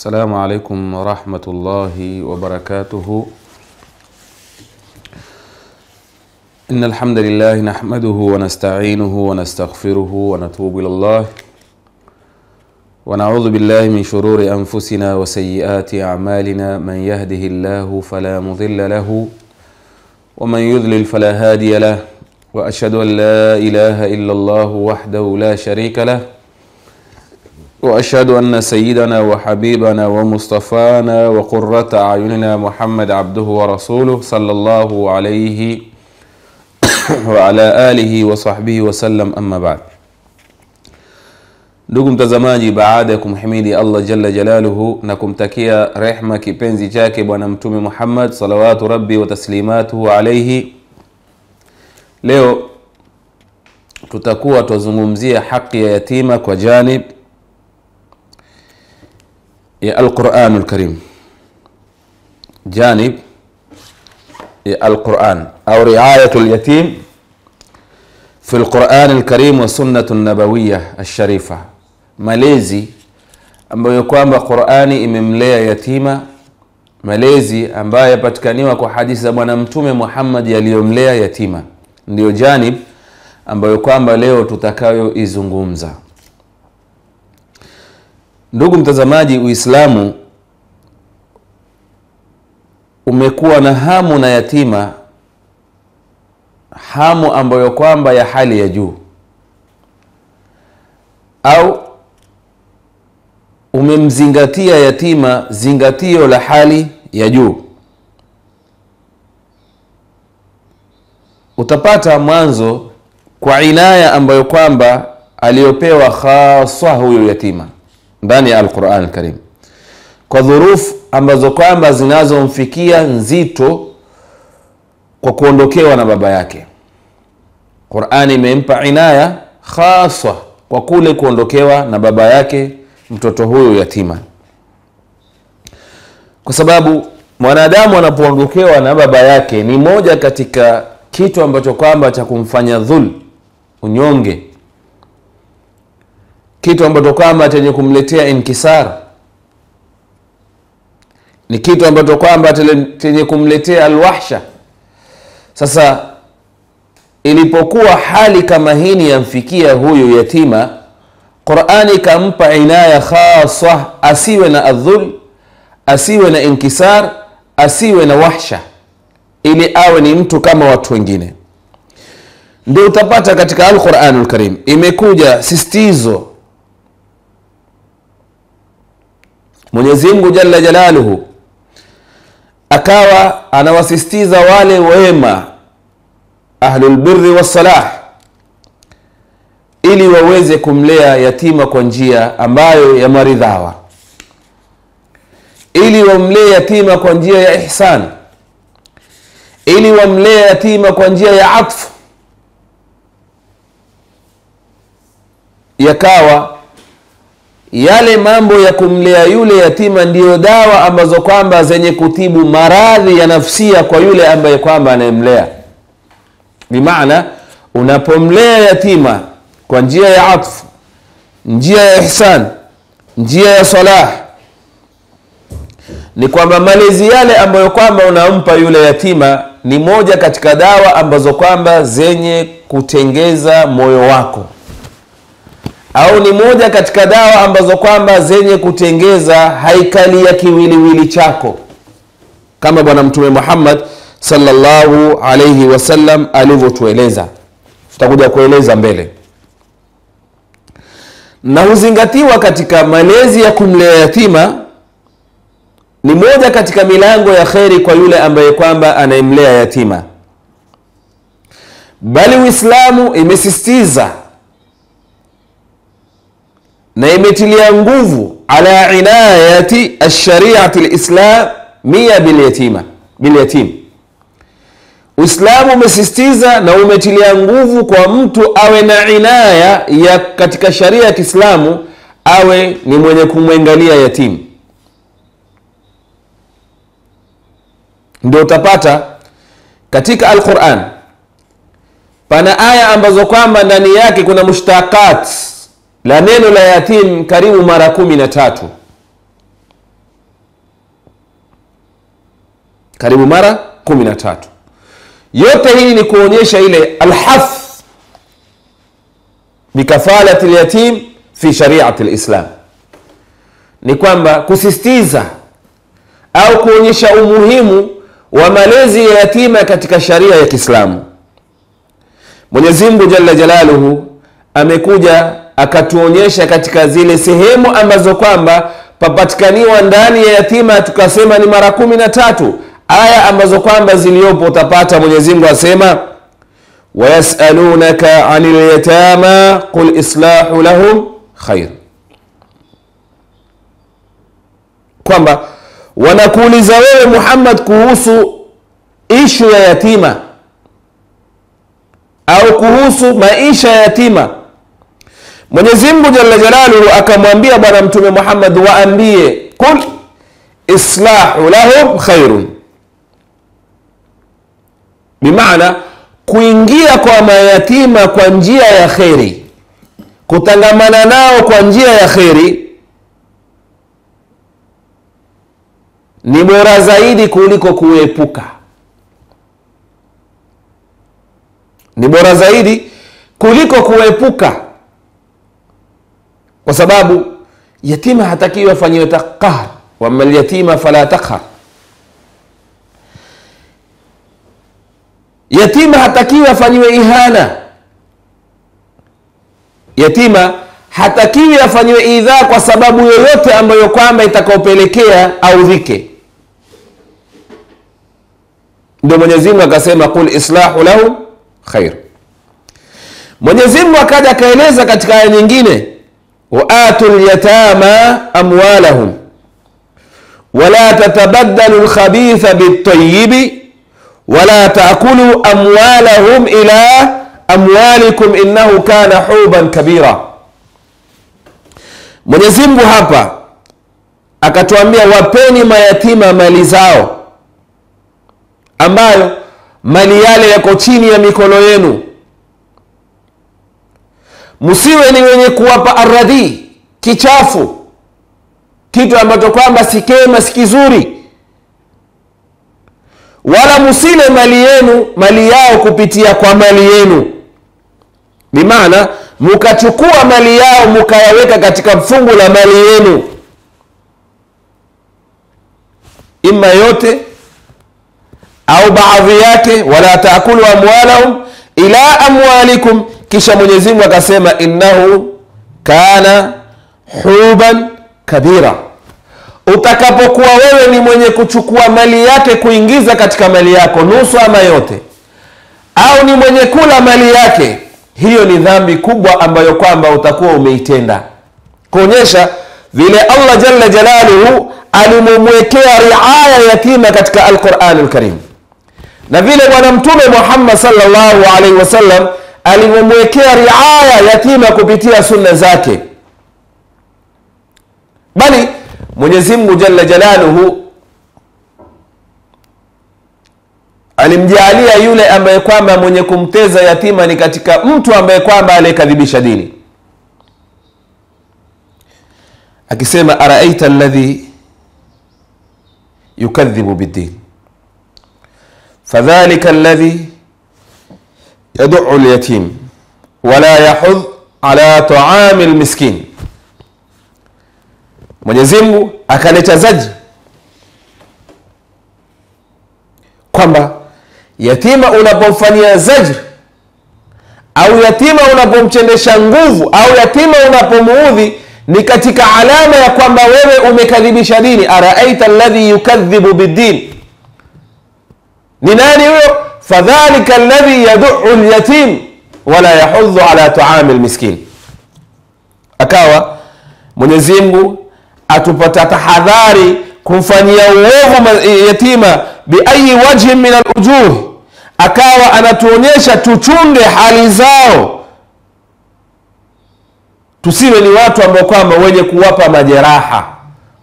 السلام عليكم ورحمة الله وبركاته. إن الحمد لله نحمده ونستعينه ونستغفره ونتوب إلى الله ونعوذ بالله من شرور أنفسنا وسيئات أعمالنا. من يهده الله فلا مضل له ومن يضلل فلا هادي له، وأشهد أن لا إله إلا الله وحده لا شريك له، وأشهد أن سيدنا وحبيبنا ومصطفانا وقرة أعيننا محمد عبده ورسوله صلى الله عليه وعلى آله وصحبه وسلم. أما بعد. Ndugu mtazamaji, baada ya kumhimidi Allah jalla jalaluhu na kumtakia rehma kipenzi chake bwana mtume Muhammad salawatu rabbi wa taslimatuhu alayhi, leo tutakuwa tuzungumzia haki ya yatima kwa janib ya Al-Quran Al-Karim, janib ya Al-Quran au riayatul yatim fi Al-Quran Al-Karim wa sunnatun nabawiyya al-sharifa, malezi ambayo kwamba Qur'ani imemlea yatima, malezi ambayo yapatikaniwa kwa hadithi za bwana mtume Muhammad yaliyomlea yatima, ndio janib ambayo kwamba leo tutakayo izungumza. Ndugu mtazamaji, Uislamu umekuwa na hamu na yatima, hamu ambayo kwamba ya hali ya juu, au umemzingatia yatima zingatio la hali ya juu. Utapata mwanzo kwa inaya ambayo kwamba aliopewa khaswa huyo yatima ndani ya Al-Quran Al-Karim, kwa dhurufu ambazo kwamba zinazomfikia nzito kwa kuondokewa na baba yake. Qur'ani imempa inaya khaswa kwa kule kuondokewa na baba yake mtoto huyo yatima, kwa sababu mwanadamu anapoondokewa na baba yake ni moja katika kitu ambacho kwamba cha kumfanya dhul, unyonge, kitu ambacho kwamba chenye kumletea inkisar, ni kitu ambacho kwamba chenye kumletea alwahsha. Sasa ilipokuwa hali kama hii yamfikia huyu yatima, Qur'ani kampa inaya khaswa, asiwe na adhul, asiwe na inkisar, asiwe na wahsha, ili awe ni mtu kama watu wengine. Ndio utapata katika Al-Quran Al-Karim imekuja sisitizo, Mwenyezi Mungu jalla jalaluhu akawa anawasisitiza wale wema, ahlul birri wassalah, ili waweze kumlea yatima kwa njia ambayo ya maridhawa, ili wamlee yatima kwa njia ya ihsan, ili wamlee yatima kwa njia ya atfu. Yakawa yale mambo ya kumlea yule yatima ndiyo dawa ambazo kwamba zenye kutibu maradhi ya nafsia kwa yule ambaye kwamba anayemlea. Bimaana unapomlea yatima kwa njia ya atfu, njia ya ihsan, njia ya salah, ni kwamba malezi yale ambayo kwamba unampa yule yatima ni moja katika dawa ambazo kwamba zenye kutengeza moyo wako, au ni moja katika dawa ambazo kwamba zenye kutengeza haikali ya kiwiliwili chako, kama bwana mtume Muhammad sallallahu alayhi wasallam alivyotueleza. Tutakuja kueleza mbele. Na huzingatiwa katika malezi ya kumlea yatima ni moja katika milango ya kheri kwa yule ambaye kwamba anayemlea yatima. Bali Uislamu imesisitiza na imetilia nguvu ala inayati ash-shari'ati al-islamiyya bil yatim. Uislamu umesisitiza na umetilia nguvu kwa mtu awe na inaya ya katika sharia ya Kiislamu, awe ni mwenye kumwangalia yatim. Ndio utapata katika Al-Quran pana aya ambazo kwamba ndani yake kuna mushtaqat la neno la yatim karibu mara 13. karibu mara 13. Yote hii ni kuonyesha ile alhath bikafalati alyatim fi shari'ati alislam, ni kwamba kusisitiza au kuonyesha umuhimu wa malezi ya yatima katika sharia ya Kiislamu. Mwenyezi Mungu Jalla Jalaluhu amekuja akatuonyesha katika zile sehemu ambazo kwamba papatikaniwa ndani ya yatima, tukasema ni mara 13 aya ambazo kwamba ziliopo. Utapata Mwenyezi Mungu asema wayasalunaka anil yatama qul islahu lahum khair, kwamba wanakuuliza wewe Muhammad kuhusu ishu ya yatima au kuhusu maisha ya yatima. Mwenyezi Mungu Jalla Jalaluhu akamwambia bwana Mtume Muhammad, waambie kul islahu lahum khairun, bimaana kuingia kwa mayatima kwa njia ya khairi, kutangamana nao kwa njia ya khairi ni bora zaidi kuliko kuepuka, ni bora zaidi kuliko kuepuka, kwa sababu yatima hatakiwi afanyiwe taqhar, wa mal yatima fala taqhar. Yatima hatakiwi afanyiwe ihana, yatima hatakiwi afanyiwe idhaa kwa sababu yoyote ambayo kwamba itakaopelekea au dhike. Ndio Mwenyezi Mungu akasema qul islahu lahum khair. Mwenyezi Mungu akaja akaeleza katika aya nyingine, wa atul yatama amwalahum wala tatabaddalu alkhabitha bit-tayyibi wala taakulu amwalahum ila amwalikum innahu kana huban kabira. Mwenyezi Mungu hapa akatuambia wapeni mayatima mali zao, ambayo mali yale yako chini ya mikono yenu. Msiwe ni wenye kuwapa aradhi, kichafu, kitu ambacho kwamba si kema, si kizuri. Wala msile mali yao kupitia kwa mali yenu, bimaana mukachukua mali yao mukayaweka katika mfungu la mali yenu, ima yote au baadhi yake. Wala taakulu amwalahum ila amwalikum, kisha Mwenyezi Mungu akasema innahu kana huban kabira. Utakapokuwa wewe ni mwenye kuchukua mali yake kuingiza katika mali yako nusu ama yote, au ni mwenye kula mali yake, hiyo ni dhambi kubwa ambayo kwamba utakuwa umeitenda, kuonyesha vile Allah Jalla Jalaluhu alimumwekea riaya yatima katika Al-Qur'an Al-Karim, na vile bwana Mtume Muhammad sallallahu alaihi wasallam alimumwekea riaya yatima kupitia sunna zake. Bali Mwenyezi Mungu Jalla Jalaluhu alimjalia yule ambaye kwamba mwenye kumteza yatima ni katika mtu ambaye kwamba aliyekadhibisha dini, akisema araaita alladhi yukadhibu bid-din fadhalika alladhi yad'u al-yatim wala yahudh ala ta'ami al-miskin. Mwenyezi Mungu akaleta zaji kwamba yatima unapomfanyia zajr, au yatima unapomchendesha nguvu, au yatima unapomuudhi, ni katika alama ya kwamba wewe umekadhibisha dini. Araaita alladhi yukadhibu bid-din, ni nani huyo? Fadhalika alladhi yad'u al-yatim wala yahudhu ala ta'ami al-miskin. Akawa Mwenyezi Mungu atupata tahadhari kumfanyia uovu yatima biayi wajhin min al-ujuh, akawa anatuonyesha tuchunge hali zao, tusiwe ni watu ambao kwamba wenye kuwapa majeraha,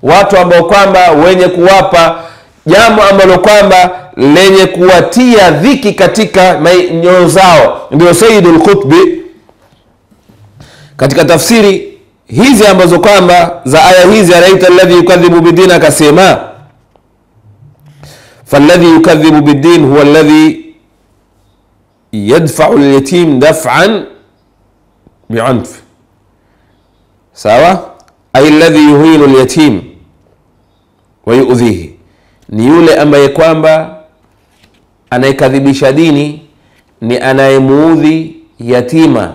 watu ambao kwamba wenye kuwapa jambo ambalo kwamba lenye kuwatia dhiki katika nyoyo zao. Ndio Sayyidul Qutbi katika tafsiri hizi ambazo kwamba za aya hizi, araita alladhi yukadhibu bidina, akasema فالذي يكذب بالدين هو الذي يدفع اليتيم دفعا بعنف. sawa, ay alladhi yuhinu al-yatim wa yu'dhihi, ni yule ambaye kwamba anayekadhibisha dini, ni anayemuudhi yatima,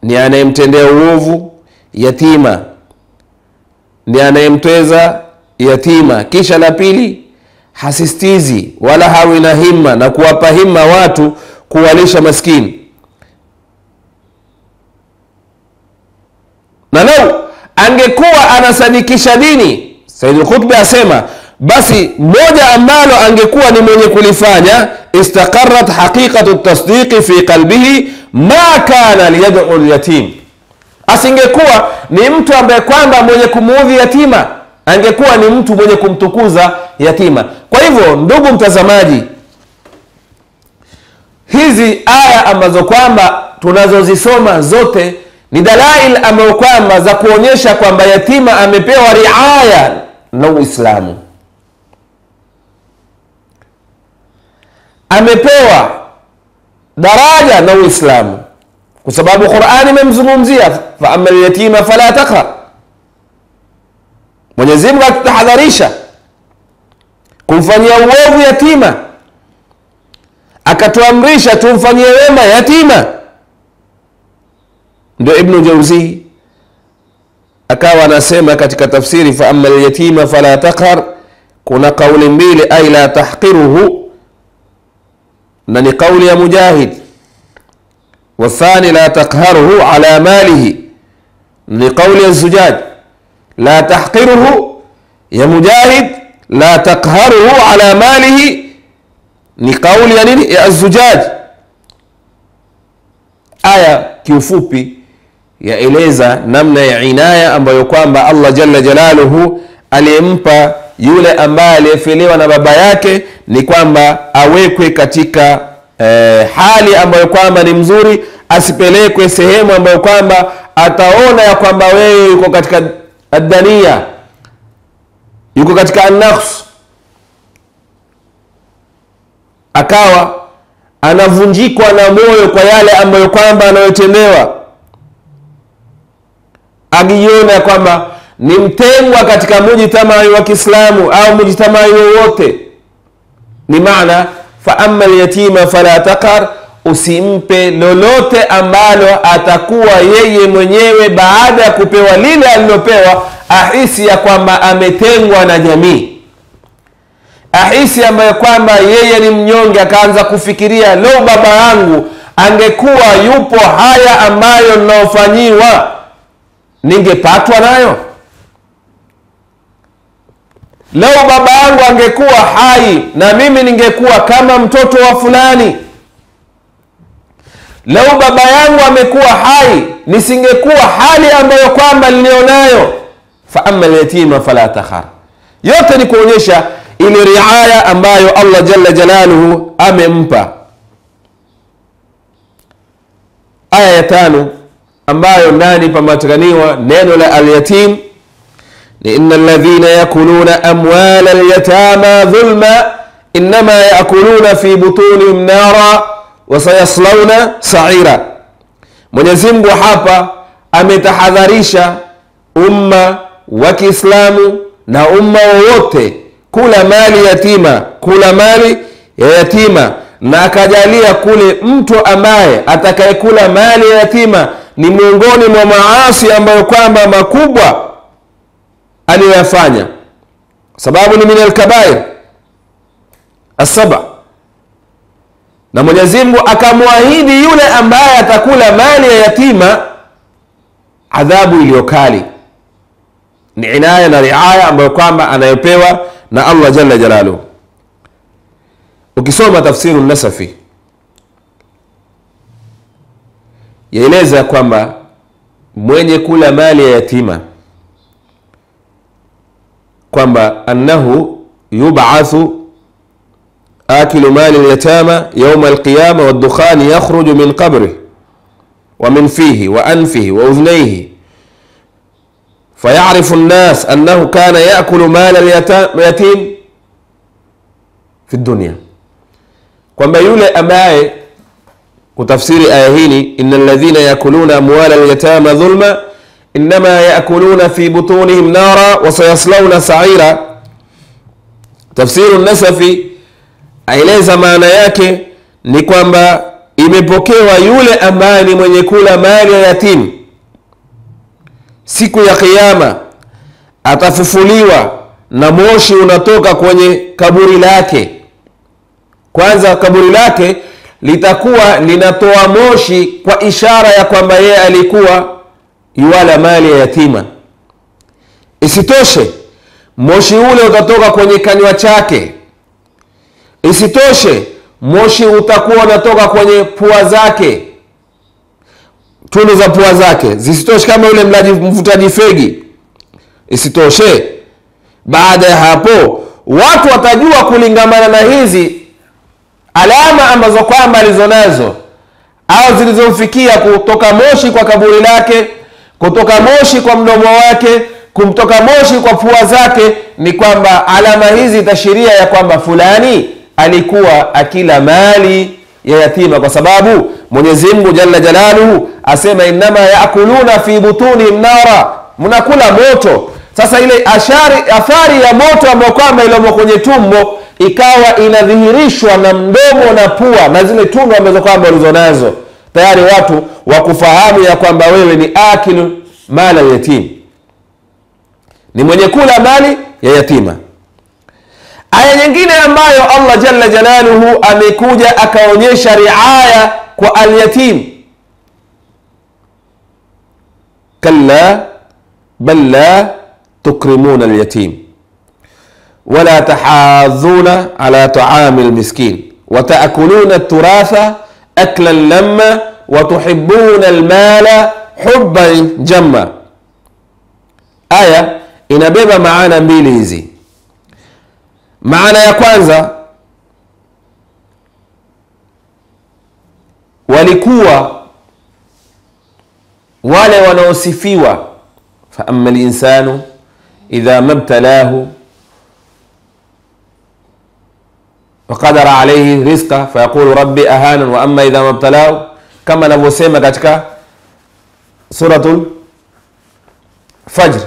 ni anayemtendea uovu yatima, ni anayemtweza yatima. Kisha la pili, hasistizi wala hawi na himma na kuwapa himma watu kuwalisha maskini. Na lau angekuwa anasadikisha dini, Sayyid al-Qutb asema, basi moja ambalo angekuwa ni mwenye kulifanya, istaqarrat haqiqatu at-tasdiq fi qalbihi ma kana liyad'u al-yatim. Asingekuwa ni mtu ambaye kwamba mwenye kumuudhi yatima, angekuwa ni mtu mwenye kumtukuza yatima. Kwa hivyo ndugu mtazamaji, hizi aya ambazo kwamba tunazozisoma zote ni dalail ambazo kwamba za kuonyesha kwamba yatima amepewa riaya na Uislamu, amepewa daraja na Uislamu, kwa sababu Qur'ani imemzungumzia fa amma al-yatima fala taqhar. Mwenyezi Mungu akatahadharisha kumfanyia uovu yatima, akatuamrisha tumfanyie wema yatima. Ndio Ibn Jawzi akawa anasema katika tafsiri fa amma al-yatima fala taqhar, kuna kauli mbili, ay la tahqiruhu, na ni kauli ya Mujahid, wa thani la taqharuhu ala malihi, ni kauli ya Zujaj. La tahqiruhu ya Mujahid, la taqharuhu ala malihi ni kauli ya nini? Ya Zujaj. Aya kiufupi yaeleza namna ya inaya ambayo kwamba Allah jalla jalaluhu aliyempa yule ambaye aliyefelewa na baba yake, ni kwamba awekwe katika hali ambayo kwamba ni mzuri, asipelekwe sehemu ambayo kwamba ataona ya kwamba wewe yuko katika adania, yuko katika an-naqs, akawa anavunjikwa na moyo kwa yale ambayo kwamba anayotendewa, agiona kwamba ni mtengwa katika mujtamai wa Kiislamu au mujtamai wowote. Ni maana fa amma al-yatima fala taqhar, usimpe lolote ambalo atakuwa yeye mwenyewe baada ya kupewa lile alilopewa ahisi ya kwamba ametengwa na jamii, ahisi ambayo kwamba yeye ni mnyonge, akaanza kufikiria leo baba yangu angekuwa yupo, haya ambayo ninaofanyiwa ningepatwa nayo. Leo baba yangu angekuwa hai na mimi ningekuwa kama mtoto wa fulani. Leo baba yangu amekuwa hai, nisingekuwa hali ambayo kwamba nilionayo. Fa amma al-yatima fala takhar. Yote ni kuonyesha ile riaya ambayo Allah jalla jalaluhu amempa. Aya ya 5 ambayo ndani pametakaniwa neno la al-yatim ni innal ladhina yakuluna amwala al-yatama dhulma inma yakuluna fi butunihim nara wa sayaslawna sa'ira. Mwenyezi Mungu hapa ametahadharisha umma wa Kiislamu na umma wote kula mali yatima, kula mali ya yatima, na akajalia kule mtu ambaye atakayekula mali ya yatima ni miongoni mwa maasi ambayo kwamba makubwa aliyofanya, sababu ni min al-kabair as-saba. Na Mwenyezi Mungu akamwahidi yule ambaye atakula mali ya yatima adhabu iliyokali. Ni inaya na riaya ambayo kwamba anayopewa na Allah jalla jalaluhu. Ukisoma tafsiru Nasafi yaeleza kwamba mwenye kula mali ya yatima kwamba annahu yub'athu akilu mali al-yatama yawm al-qiyamah wa ad-dukhan yakhruju min qabrihi wa min fihi wa anfihi wa udhnayhi فيعرف الناس أنه كان يأكل مال اليتيم fi dunya, kwamba yule ambaye kutafsiri aya hii, innal ladhina yakuluna amwala al-yatama dhulma inma yakuluna fi butunihim nara wa sayaslawna sa'ira. Tafsiru Nasafi aeleza maana yake ni kwamba imepokewa yule ambaye ni mwenye kula mali ya yatim, siku ya kiyama atafufuliwa na moshi unatoka kwenye kaburi lake. Kwanza kaburi lake litakuwa linatoa moshi kwa ishara ya kwamba yeye alikuwa yuala mali ya yatima. Isitoshe, moshi ule utatoka kwenye kanywa chake. Isitoshe, moshi utakuwa unatoka kwenye pua zake, tundu za pua zake. Zisitoshe, kama yule mvutaji fegi. Isitoshe, baada ya hapo watu watajua kulingamana na hizi alama ambazo kwamba alizonazo au zilizomfikia, kutoka moshi kwa kaburi lake, kutoka moshi kwa mdomo wake, kumtoka moshi kwa pua zake, ni kwamba alama hizi itashiria ya kwamba fulani alikuwa akila mali ya yatima, kwa sababu Mwenyezi Mungu Jalla Jalaluhu asema inma yakuluna fi butunihim nara, mnakula moto. Sasa ile athari ya moto ambayo kwamba iliomo kwenye tumbo ikawa inadhihirishwa na mdomo na pua na zile tundu ambazo kwamba ulizonazo, tayari watu wakufahamu ya kwamba wewe ni akilu mala yatim, ni mwenye kula mali ya yatima. Aya nyingine ambayo Allah Jalla Jalaluhu amekuja akaonyesha riaya kwa al-yatim, kalla bal la tukrimuna al-yatim wala tahadhuna ala ta'ami al-miskin wa ta'kuluna at-turatha aklan lamma wa tuhibbuna al-mala hubban jamma. Aya inabeba maana mbili hizi. Maana ya kwanza, walikuwa wale wanaosifiwa, fa amma al-insanu idha mabtalahu wa qadara alayhi rizqa fa yaqulu rabbi ahanan wa amma idha mabtalahu, kama anavyosema katika suratul Fajr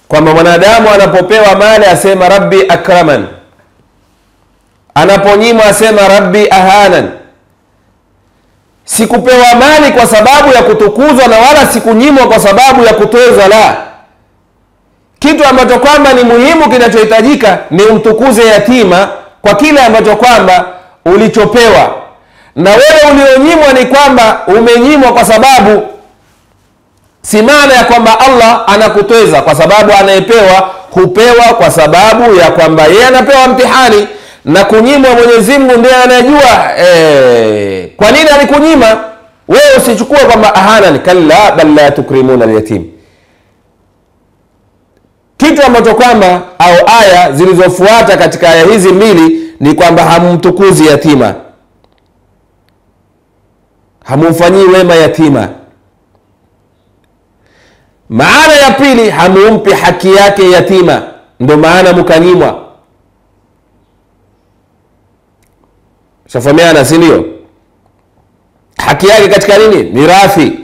kwamba mwanadamu anapopewa mali asema rabbi akraman, anaponyimwa asema rabbi ahanan. Sikupewa mali kwa sababu ya kutukuzwa na wala sikunyimwa kwa sababu ya kutozwa, la. Kitu ambacho kwamba ni muhimu, kinachohitajika ni umtukuze yatima kwa kile ambacho kwamba ulichopewa, na wewe ulionyimwa ni kwamba umenyimwa kwa sababu, si maana ya kwamba Allah anakutweza, kwa sababu anayepewa hupewa kwa sababu ya kwamba yeye anapewa mtihani, na kunyimwa Mwenyezi Mungu ndiye anajua kwa nini alikunyima. Wewe usichukue kwamba ahana, kalla bal la tukrimuna al-yatim. Kitu ambacho kwamba au aya zilizofuata katika aya hizi mbili ni kwamba hamumtukuzi yatima, hamumfanyii wema yatima. Maana ya pili, hamumpi haki yake yatima, ndo maana mkanyimwa. Shafahamiana, si ndio? Haki yake katika nini? Mirathi.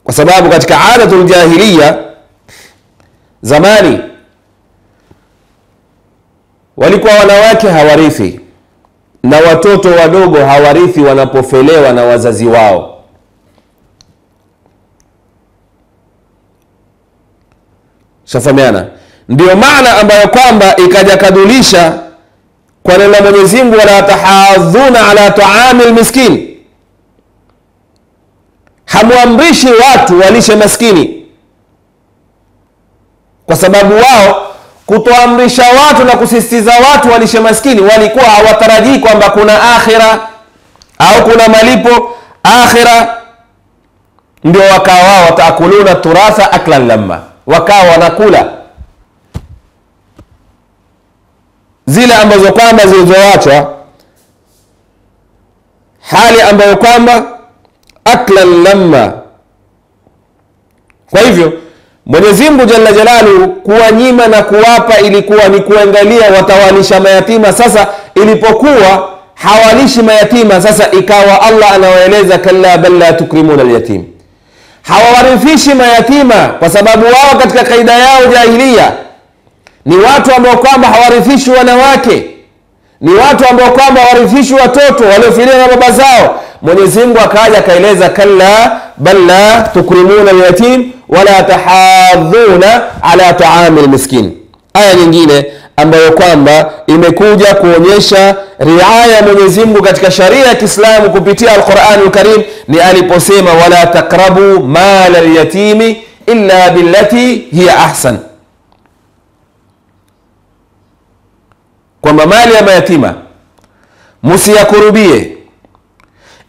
Kwa sababu katika adatul jahiliya zamani walikuwa wanawake hawarithi na watoto wadogo hawarithi wanapofelewa na wazazi wao. Shafahamiana, ndio maana ambayo kwamba ikaja kadulisha kwa neno la Mwenyezi Mungu, wala tahadhuna ala ta'amil miskin, hamuamrishi watu walishe maskini, kwa sababu wao kutoamrisha watu na kusisitiza watu walishe maskini, walikuwa hawatarajii kwamba kuna akhira au kuna malipo akhira. Ndio wakawa wao watakuluna turatha aklan lamma, wakawa wanakula zile ambazo kwamba zilizoachwa, hali ambayo kwamba aklan lamma. Kwa hivyo Mwenyezi Mungu Jalla Jalaluhu kuwanyima na kuwapa ilikuwa ni kuangalia watawalisha mayatima. Sasa ilipokuwa hawalishi mayatima, sasa ikawa Allah anawaeleza kalla bal la tukrimuna alyatim, hawawarithishi mayatima, kwa sababu wao katika kaida yao jahiliya ni watu ambao kwamba hawarithishi wanawake, ni watu ambao kwamba hawarithishi watoto waliofilia na baba zao. Mwenyezi Mungu akaja akaeleza kalla bal la tukrimuna alyatim wala tahadhuna ala ta'amil miskin. Aya nyingine ambayo kwamba imekuja kuonyesha riaya ya Mwenyezi Mungu katika sharia ya Kiislamu kupitia Al-Qur'anul Karim ni aliposema wala taqrabu mal al-yatimi illa billati hiya ahsan, kwamba mali ya mayatima msiyakurubie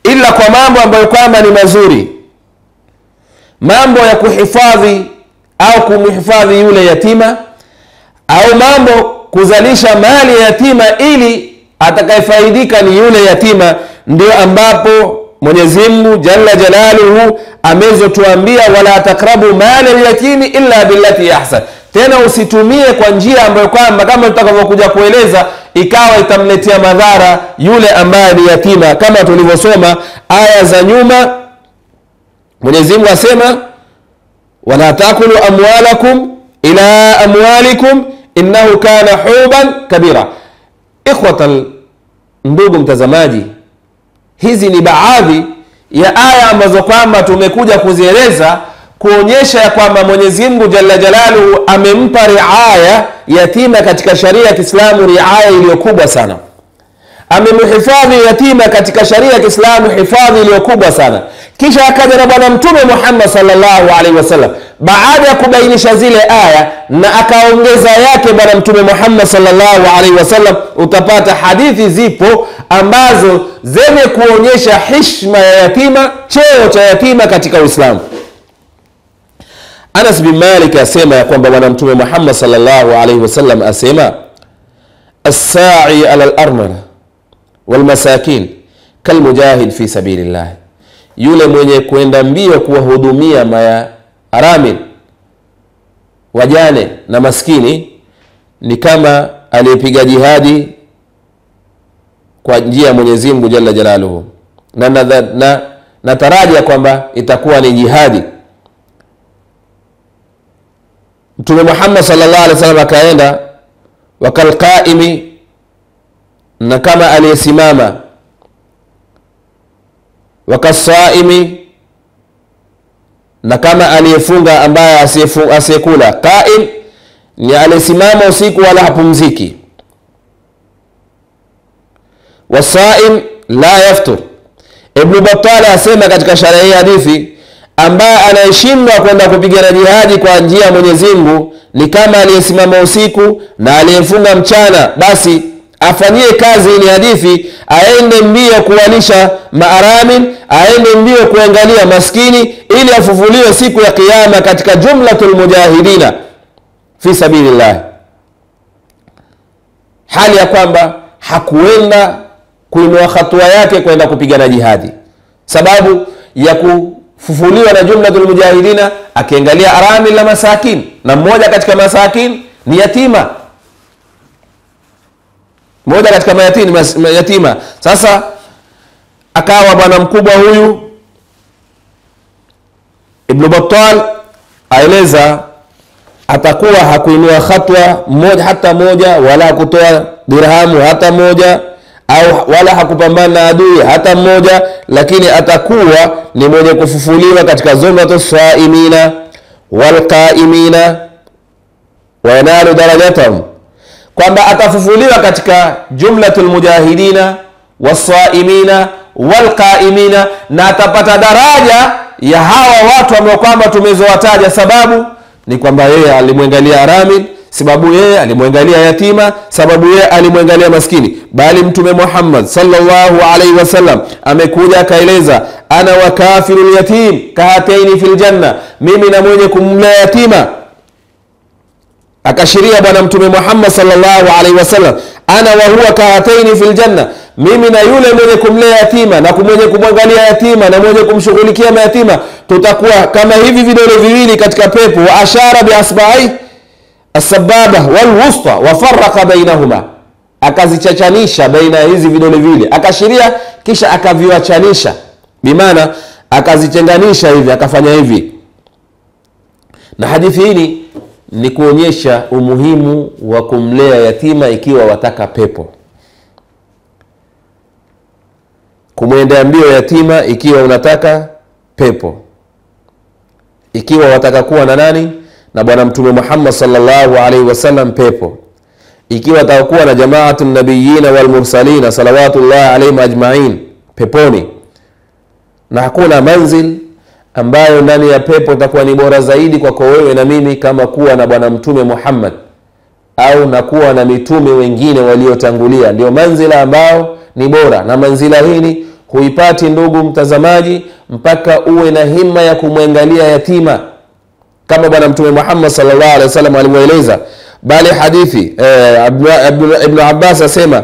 ila kwa mambo ambayo kwamba ni mazuri, mambo ya kuhifadhi au kumhifadhi yule yatima, au mambo kuzalisha mali ya yatima ili atakayefaidika ni yule yatima. Ndio ambapo Mwenyezi Mungu Jalla Jalaluhu amezotuambia wala takrabu mali al-yatimi illa billati ahsan. Tena usitumie kwa njia ambayo kwamba kama tutakavyokuja kueleza ikawa itamletea madhara yule ambaye ni yatima, kama tulivyosoma aya za nyuma. Mwenyezi Mungu asema wala takulu amwalakum ila amwalikum innahu kana huban kabira. Ikhwatal, ndugu mtazamaji, hizi ni baadhi ya aya ambazo kwamba tumekuja kuzieleza kuonyesha ya kwamba Mwenyezi Mungu Jalla Jalaluhu amempa riaya yatima katika sharia ya Kiislamu, riaya iliyokubwa sana. Amemhifadhi yatima katika sharia ya Kiislamu hifadhi iliyokubwa sana. Kisha akaja na Bwana Mtume Muhammad sallallahu alaihi wasallam baada ya kubainisha zile aya, na akaongeza yake Bwana Mtume Muhammad sallallahu alaihi wasallam. Utapata hadithi zipo ambazo zenye kuonyesha heshima ya yatima, cheo cha yatima katika Uislamu. Anas bin Malik asema ya kwamba Bwana Mtume Muhammad sallallahu alaihi wasallam asema as-sa'i ala al-armala wal masakin kal mujahid fi sabilillah, yule mwenye kwenda mbio kuwahudumia mayaramil, wajane na maskini ni kama aliyepiga jihadi kwa njia ya Mwenyezi Mungu Jalla Jalaluhu, na natarajia kwamba itakuwa ni jihadi. Mtume Muhammad sallallahu alaihi wasallam akaenda wakal qaimi, na kama aliyesimama, wakasaimi, na kama aliyefunga ambaye asiyekula. Qaim ni aliyesimama usiku wala hapumziki, wasaim la yaftur. Ibn Battal asema katika sharhi ya hadithi ambaye anayeshindwa kwenda kupigana jihadi kwa njia ya Mwenyezi Mungu ni kama aliyesimama usiku na aliyefunga mchana, basi afanyie kazi ile hadithi, aende mbio kuwalisha maaramin, aende mbio kuangalia maskini ili afufuliwe siku ya kiyama katika jumlatul mujahidina fi sabilillah, hali ya kwamba hakuenda kuinua hatua yake kwenda kupigana jihadi. Sababu ya kufufuliwa na jumlatul mujahidina, akiangalia aramil na masakin, na mmoja katika masakin ni yatima, mmoja katika yatima. Sasa akawa bwana mkubwa huyu Ibn Battal aeleza atakuwa hakuinua hatua moja hata moja, wala kutoa dirhamu hata moja, au wala hakupambana na adui hata mmoja, lakini atakuwa ni mwenye kufufuliwa katika zumratus saimina wal qaimina wa yanalu darajatahum, kwamba atafufuliwa katika jumlatul mujahidina wasaimina walqaimina, na atapata daraja ya hawa watu ambao kwamba tumezowataja. Sababu ni kwamba yeye alimwangalia aramil, sababu yeye alimwangalia yatima, sababu yeye alimwangalia maskini. Bali Mtume Muhammad sallallahu alaihi wasallam amekuja akaeleza ana wa kafirul yatim kahataini fil janna, mimi na mwenye kumlea yatima. Akashiria Bwana Mtume Muhammad sallallahu alaihi wasallam ana wa huwa kahataini fil janna, mimi na yule mwenye kumlea yatima na mwenye kumwangalia yatima na mwenye kumshughulikia mayatima, tutakuwa kama hivi vidole viwili katika pepo. Wa ashara bi asba'i as-sababa wal wusta wa farraqa bainahuma, akazichachanisha baina hizi vidole viwili, akashiria kisha akaviwachanisha, bimaana akazitenganisha hivi, akafanya hivi. Na hadithi hii ni kuonyesha umuhimu wa kumlea yatima ikiwa wataka pepo, kumwendea mbio yatima ikiwa unataka pepo, ikiwa wataka kuwa na nani? Na bwana mtume Muhammad sallallahu alaihi wasallam pepo, ikiwa wataka kuwa na jamaatun nabiyina wal mursalina salawatullah alaihim ajma'in peponi. Na hakuna manzil ambayo ndani ya pepo itakuwa ni bora zaidi kwako wewe na mimi kama kuwa na bwana mtume Muhammad au na kuwa na mitume wengine waliotangulia. Ndio manzila ambao ni bora, na manzila hii huipati ndugu mtazamaji mpaka uwe na himma ya kumwangalia yatima kama bwana mtume Muhammad sallallahu alaihi wasallam alimueleza. Bali hadithi Ibn Abbas asema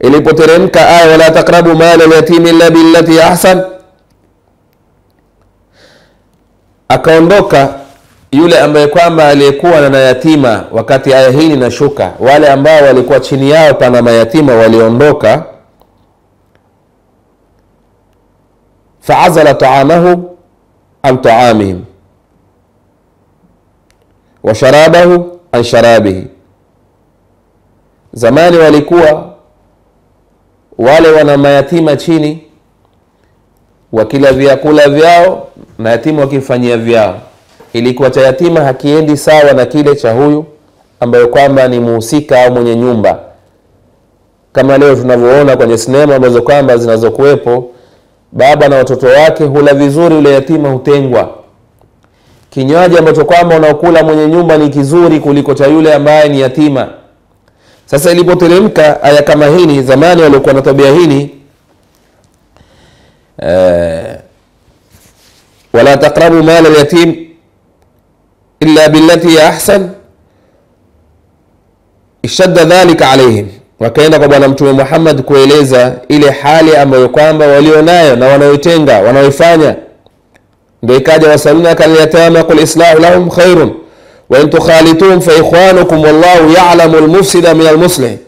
ilipoteremka aya wala taqrabu mal al-yatim illa billati ahsan, akaondoka yule ambaye kwamba aliyekuwa na yatima wakati aya hii inashuka. Wale ambao walikuwa chini yao pana mayatima waliondoka. fa'azala ta'amahu an ta'amihim wa sharabahu an sharabihi. Zamani walikuwa wale wana mayatima chini wakila vyakula vyao na yatima wakifanyia vyao, ilikuwa cha yatima hakiendi sawa na kile cha huyu ambaye kwamba ni muhusika au mwenye nyumba. Kama leo tunavyoona kwenye sinema ambazo kwamba zinazokuepo, baba na watoto wake hula vizuri, ule yatima hutengwa. Kinywaji ambacho kwamba unaokula mwenye nyumba ni kizuri kuliko cha yule ambaye ni yatima. Sasa ilipoteremka aya kama hii, zamani walikuwa na tabia hii, wala taqrabu mal al-yatim illa billati ahsan, ishadda dhalika alaihim. Wakaenda kwa bwana mtume Muhammad kueleza ile hali ambayo kwamba walionayo na wanaoitenga wanaoifanya. Ndio ikaja wasaluna kal yatama qul islahu lahum khairun wa in tukhalituhum fa ikhwanukum wallahu ya'lamu al-mufsida min al-muslih.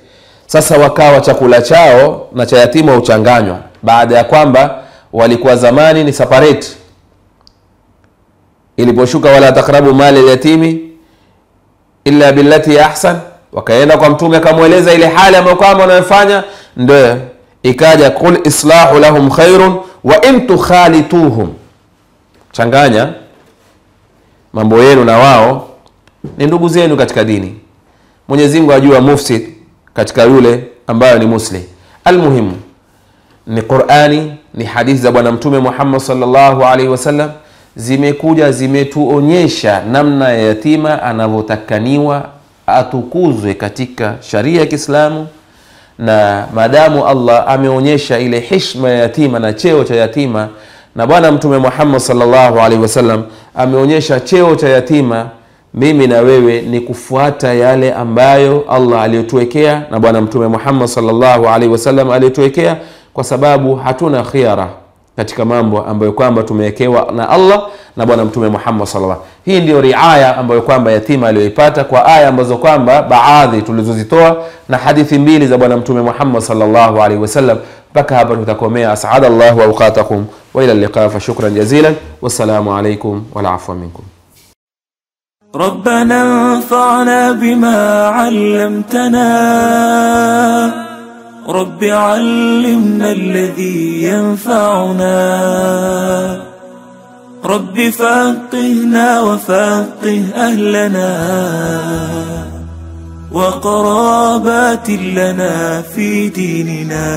Sasa wakawa chakula chao na cha yatima uchanganywa, baada ya kwamba walikuwa zamani ni separate. Iliposhuka wala taqrabu mal al-yatimi illa billati ahsan, wakaenda kwa mtume akamueleza ile hali ambayo kwamba wanayofanya. Ndio ikaja qul islahu lahum khairun wa in tukhalituhum, changanya mambo yenu na wao ni ndugu zenu katika dini. Mwenyezi Mungu ajua mufsid katika yule ambaye ni muslim. Almuhimu ni Qur'ani, ni hadithi za bwana mtume Muhammad sallallahu alaihi wasallam zimekuja zimetuonyesha namna ya yatima anavyotakaniwa atukuzwe katika sharia ya Kiislamu. Na madamu Allah ameonyesha ile heshima ya yatima na cheo cha yatima, na bwana mtume Muhammad sallallahu alaihi wasallam ameonyesha cheo cha yatima, mimi na wewe ni kufuata yale ambayo Allah aliyotuwekea na bwana mtume Muhammad sallallahu alaihi wasallam aliyotuwekea, kwa sababu hatuna khiara katika mambo ambayo kwamba tumewekewa na Allah na bwana mtume Muhammad sallallahu. Hii ndio riaya ambayo kwamba yatima aliyoipata kwa aya ambazo kwamba baadhi tulizozitoa na hadithi mbili za bwana mtume Muhammad sallallahu alaihi wasallam. Mpaka hapa tutakomea. As'adallahu awqatakum wa ila al-liqa, fa shukran jazilan, wassalamu alaykum wal afwa minkum. ربنا انفعنا بما علمتنا، رب علمنا الذي ينفعنا، رب فقهنا وفقه أهلنا وقرابات لنا في ديننا.